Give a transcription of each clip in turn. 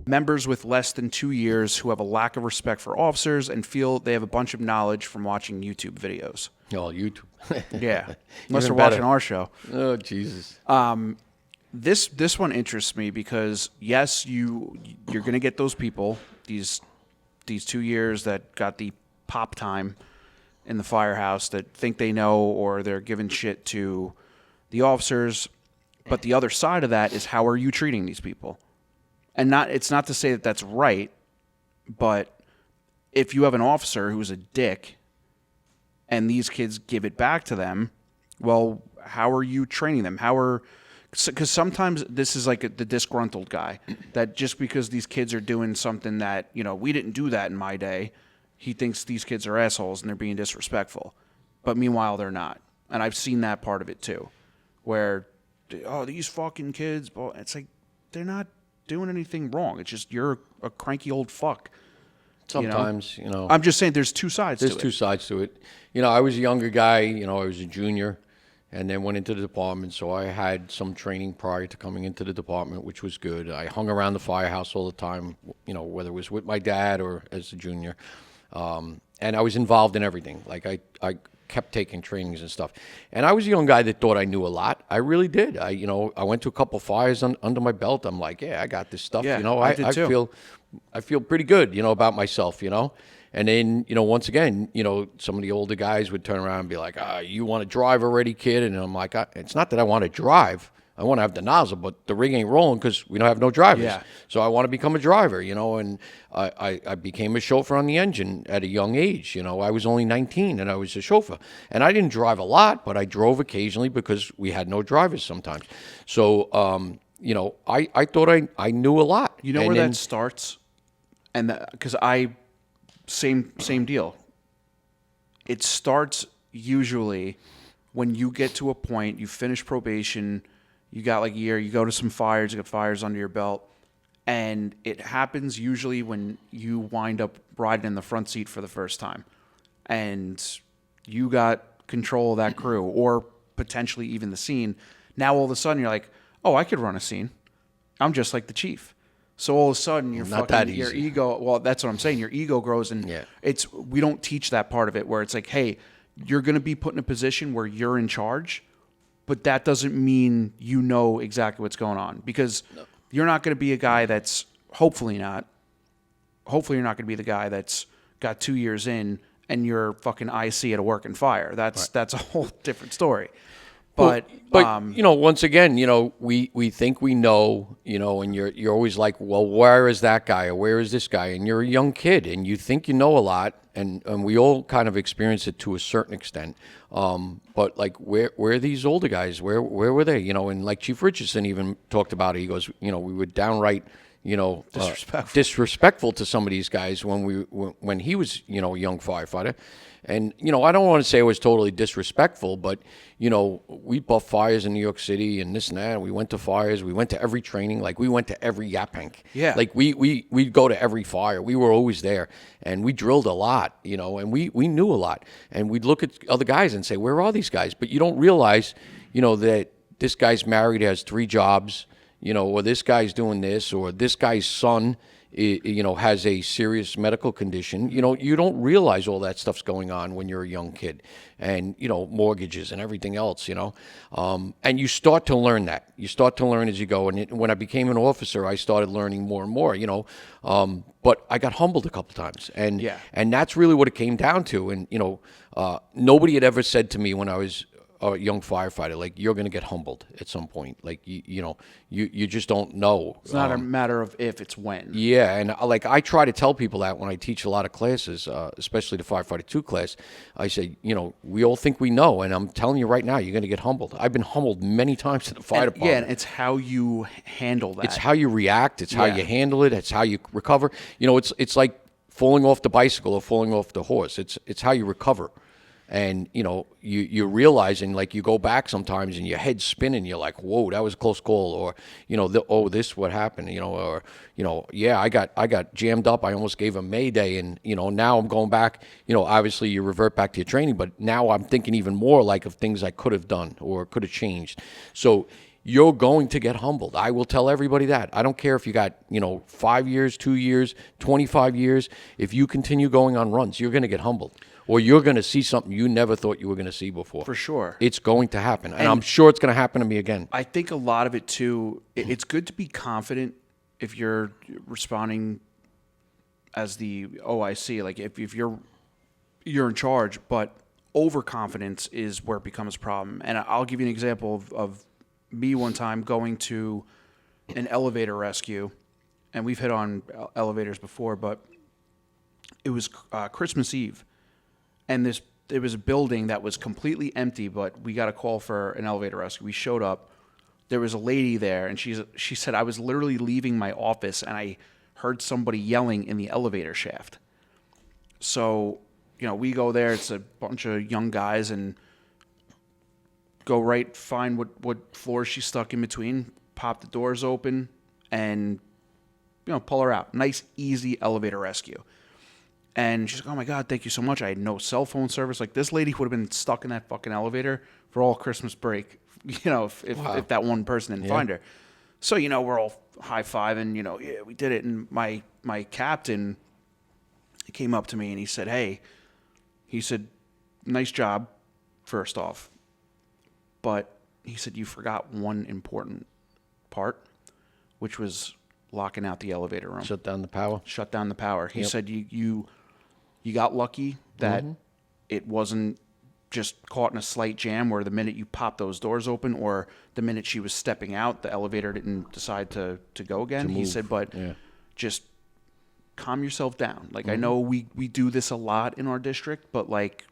members with less than 2 years who have a lack of respect for officers and feel they have a bunch of knowledge from watching YouTube videos. Oh, YouTube. Yeah, unless they're Even better. watching our show. Oh, Jesus. This one interests me because yes, you're going to get those people, these 2 years that got the pop time in the firehouse that think they know or they're giving shit to the officers. But the other side of that is, how are you treating these people? And it's not to say that that's right, but if you have an officer who's a dick and these kids give it back to them, well, how are you training them? Because sometimes this is like the disgruntled guy that just because these kids are doing something that, we didn't do that in my day, he thinks these kids are assholes and they're being disrespectful. But meanwhile, they're not. And I've seen that part of it too, where, oh, these fucking kids, well, it's like they're not doing anything wrong. It's just you're a cranky old fuck. Sometimes, I'm just saying there's two sides to it. There's two sides to it. I was a younger guy, I was a junior, and then went into the department, so I had some training prior to coming into the department, which was good. I hung around the firehouse all the time, whether it was with my dad or as a junior. And I was involved in everything. Like, I kept taking trainings and stuff. And I was a young guy that thought I knew a lot. I really did. I went to a couple fires under my belt. I'm like, yeah, I got this stuff. Yeah, I did too. I feel pretty good, about myself, And then, once again, some of the older guys would turn around and be like, you want to drive already, kid? And I'm like, it's not that I want to drive. I want to have the nozzle, but the rig ain't rolling because we don't have no drivers. Yeah. So I want to become a driver, and I became a chauffeur on the engine at a young age. I was only 19 and I was a chauffeur. And I didn't drive a lot, but I drove occasionally because we had no drivers sometimes. So, I thought I knew a lot. You know where that starts? And because same deal. It starts usually when you get to a point, you finish probation, you got like a year, you go to some fires, you got fires under your belt, and it happens usually when you wind up riding in the front seat for the first time. And you got control of that crew or potentially even the scene. Now all of a sudden you're like, oh, I could run a scene. I'm just like the chief. So all of a sudden, your ego. Well, that's what I'm saying. Your ego grows, and we don't teach that part of it where it's like, hey, you're going to be put in a position where you're in charge, but that doesn't mean you know exactly what's going on, because you're not going to be a guy that's hopefully not. Hopefully, you're not going to be the guy that's got 2 years in and you're fucking IC at a working fire. That's a whole different story. But once again, we think we know, and you're always like, well, where is that guy or where is this guy? And you're a young kid and you think you know a lot, and we all kind of experience it to a certain extent. But like, where are these older guys? Where were they? And like Chief Richardson even talked about it. He goes, we were downright, disrespectful to some of these guys when he was, a young firefighter. And, I don't want to say it was totally disrespectful, but, we buffed fires in New York City and this and that. And we went to fires. We went to every training. Like, we went to every Yaphank. Yeah. Like, we'd go to every fire. We were always there. And we drilled a lot, and we knew a lot. And we'd look at other guys and say, where are these guys? But you don't realize, that this guy's married, has 3 jobs, or this guy's doing this, or this guy's son has a serious medical condition. You don't realize all that stuff's going on when you're a young kid, and mortgages and everything else. And you start to learn that. You start to learn as you go. And when I became an officer, I started learning more and more. But I got humbled a couple times, and that's really what it came down to. And nobody had ever said to me when I was a young firefighter, like, you're going to get humbled at some point. Like, you just don't know. It's not a matter of if, it's when. Yeah, and I try to tell people that when I teach a lot of classes, especially the Firefighter 2 class. I say, we all think we know, and I'm telling you right now, you're going to get humbled. I've been humbled many times in the fire department. Yeah, and it's how you handle that. It's how you react. It's how you handle it. It's how you recover. It's like falling off the bicycle or falling off the horse. It's how you recover. And, you're realizing, like, you go back sometimes and your head's spinning. You're like, whoa, that was a close call. Or, this what happened, I got jammed up. I almost gave a mayday. And, now I'm going back, obviously you revert back to your training. But now I'm thinking even more like of things I could have done or could have changed. So you're going to get humbled. I will tell everybody that. I don't care if you got, 5 years, 2 years, 25 years. If you continue going on runs, you're going to get humbled. Or you're going to see something you never thought you were going to see before. For sure. It's going to happen. And I'm sure it's going to happen to me again. I think a lot of it too, it's good to be confident if you're responding as the OIC, like if you're in charge, but overconfidence is where it becomes a problem. And I'll give you an example of me one time going to an elevator rescue, and we've hit on elevators before, but it was Christmas Eve, and it was a building that was completely empty, but we got a call for an elevator rescue. We showed up. There was a lady there, and she said, I was literally leaving my office, and I heard somebody yelling in the elevator shaft. So, we go there. It's a bunch of young guys, and go right, find what floor she's stuck in between, pop the doors open, and, pull her out. Nice, easy elevator rescue. And she's like, oh, my God, thank you so much. I had no cell phone service. Like, this lady would have been stuck in that fucking elevator for all Christmas break, if that one person didn't find her. So, we're all high-fiving, yeah, we did it. And my captain came up to me and he said, hey, nice job, first off. But he said, you forgot one important part, which was locking out the elevator room. Shut down the power. Shut down the power. He said, you got lucky that it wasn't just caught in a slight jam where the minute you pop those doors open or the minute she was stepping out, the elevator didn't decide to go again. He said, but just calm yourself down. Like, I know we do this a lot in our district, but, like,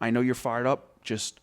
I know you're fired up. Just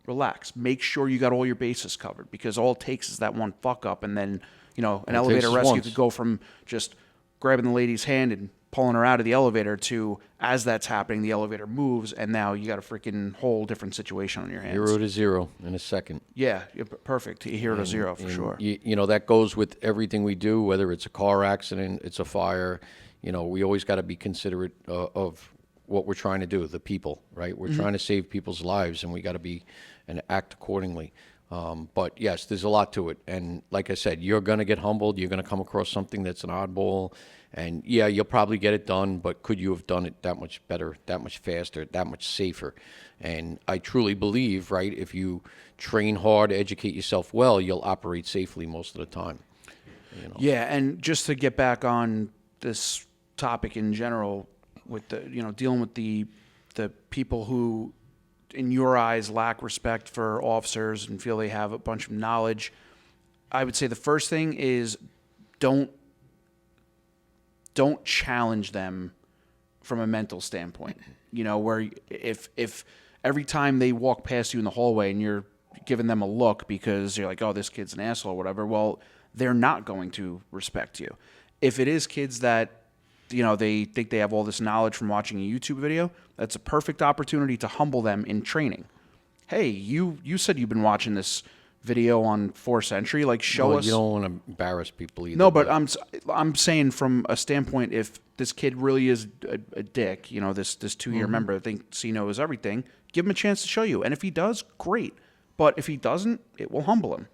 relax. Make sure you got all your bases covered, because all it takes is that one fuck up, and then, an elevator rescue could go from just grabbing the lady's hand and pulling her out of the elevator to, as that's happening, the elevator moves, and now you got a freaking whole different situation on your hands. 0 to 0 in a second. Yeah, perfect. 0 to 0 for sure. That goes with everything we do, whether it's a car accident, it's a fire. We always got to be considerate of what we're trying to do, the people, right? We're trying to save people's lives, and we got to be and act accordingly. But yes, there's a lot to it. And like I said, you're going to get humbled. You're going to come across something that's an oddball. And yeah, you'll probably get it done, but could you have done it that much better, that much faster, that much safer? And I truly believe, right, if you train hard, educate yourself well, you'll operate safely most of the time. Yeah, and just to get back on this topic in general, with the dealing with the people who, in your eyes, lack respect for officers and feel they have a bunch of knowledge, I would say the first thing is don't challenge them from a mental standpoint. Where if every time they walk past you in the hallway and you're giving them a look because you're like, oh, this kid's an asshole or whatever, well, they're not going to respect you. If it is kids that they think they have all this knowledge from watching a YouTube video, that's a perfect opportunity to humble them in training. Hey, you said you've been watching this video on 4th Century. Like, show us. You don't want to embarrass people either. No, but I'm saying from a standpoint, if this kid really is a dick, this 2-year member thinks he knows everything, give him a chance to show you. And if he does, great. But if he doesn't, it will humble him.